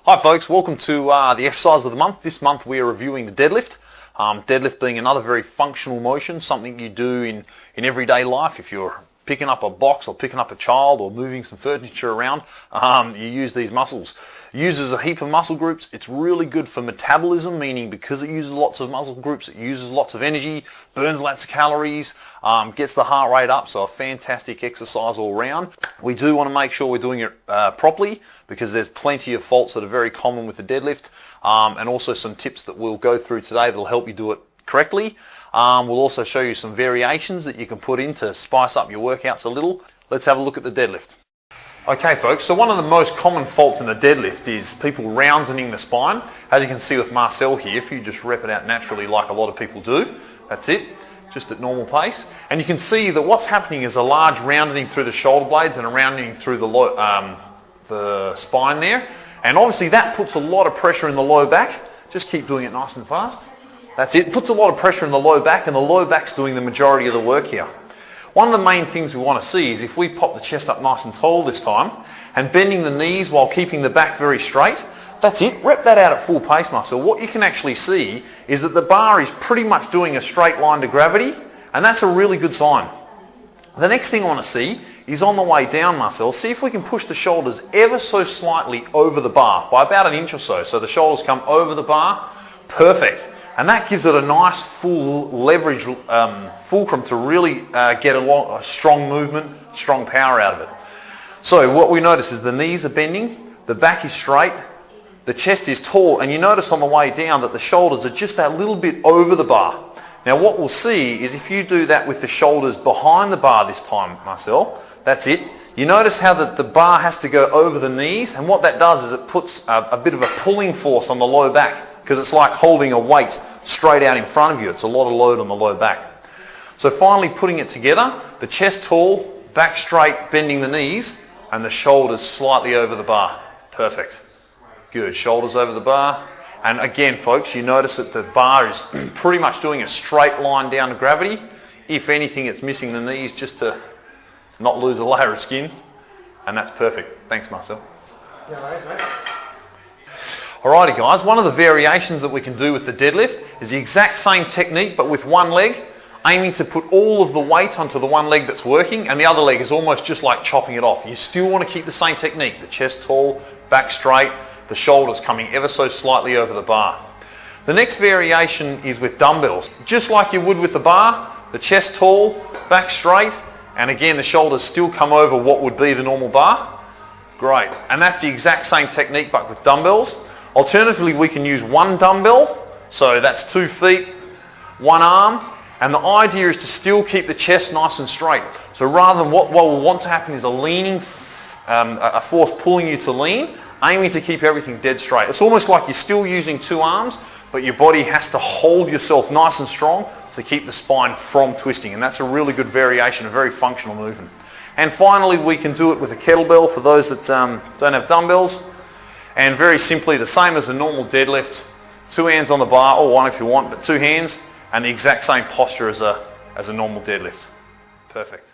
Hi folks, welcome to the exercise of the month. This month we are reviewing the deadlift. Deadlift being another very functional motion, something you do in everyday life. If you're picking up a box or picking up a child or moving some furniture around, you use these muscles. It uses a heap of muscle groups. It's really good for metabolism, meaning because it uses lots of muscle groups, it uses lots of energy, burns lots of calories, gets the heart rate up, so a fantastic exercise all round. We do want to make sure we're doing it properly because there's plenty of faults that are very common with the deadlift, and also some tips that we'll go through today that will help you do it correctly. We'll also show you some variations that you can put in to spice up your workouts a little. Let's have a look at the deadlift. Okay folks, so one of the most common faults in the deadlift is people rounding the spine. As you can see with Marcel here, if you just rep it out naturally like a lot of people do, that's it, just at normal pace. And you can see that what's happening is a large rounding through the shoulder blades and a rounding through the spine there. And obviously that puts a lot of pressure in the low back. Just keep doing it nice and fast. That's it. It puts a lot of pressure in the low back, and the low back's doing the majority of the work here. One of the main things we want to see is if we pop the chest up nice and tall this time and bending the knees while keeping the back very straight. That's it. Rep that out at full pace, Marcel. What you can actually see is that the bar is pretty much doing a straight line to gravity, and that's a really good sign. The next thing I want to see is on the way down, Marcel, see if we can push the shoulders ever so slightly over the bar by about an inch or so. So the shoulders come over the bar. Perfect. And that gives it a nice full leverage fulcrum to really get a strong movement, strong power out of it. So what we notice is the knees are bending, the back is straight, the chest is tall, and you notice on the way down that the shoulders are just that little bit over the bar. Now what we'll see is if you do that with the shoulders behind the bar this time, Marcel, that's it. You notice how the bar has to go over the knees, and what that does is it puts a bit of a pulling force on the low back, because it's like holding a weight straight out in front of you. It's a lot of load on the low back. So finally putting it together, the chest tall, back straight, bending the knees, and the shoulders slightly over the bar. Perfect. Good. Shoulders over the bar. And again, folks, you notice that the bar is pretty much doing a straight line down to gravity. If anything, it's missing the knees just to not lose a layer of skin. And that's perfect. Thanks, Marcel. Yeah, right, mate. Alrighty guys, one of the variations that we can do with the deadlift is the exact same technique but with one leg, aiming to put all of the weight onto the one leg that's working, and the other leg is almost just like chopping it off. You still want to keep the same technique, the chest tall, back straight, the shoulders coming ever so slightly over the bar. The next variation is with dumbbells. Just like you would with the bar, the chest tall, back straight, and again the shoulders still come over what would be the normal bar. Great, and that's the exact same technique but with dumbbells. Alternatively, we can use one dumbbell, so that's 2 feet, one arm, and the idea is to still keep the chest nice and straight. So rather than what will want to happen is a force pulling you to lean, aiming to keep everything dead straight. It's almost like you're still using 2 arms, but your body has to hold yourself nice and strong to keep the spine from twisting, and that's a really good variation, a very functional movement. And finally, we can do it with a kettlebell for those that don't have dumbbells. And very simply, the same as a normal deadlift, 2 hands on the bar, or 1 if you want, but 2 hands, and the exact same posture as a normal deadlift. Perfect.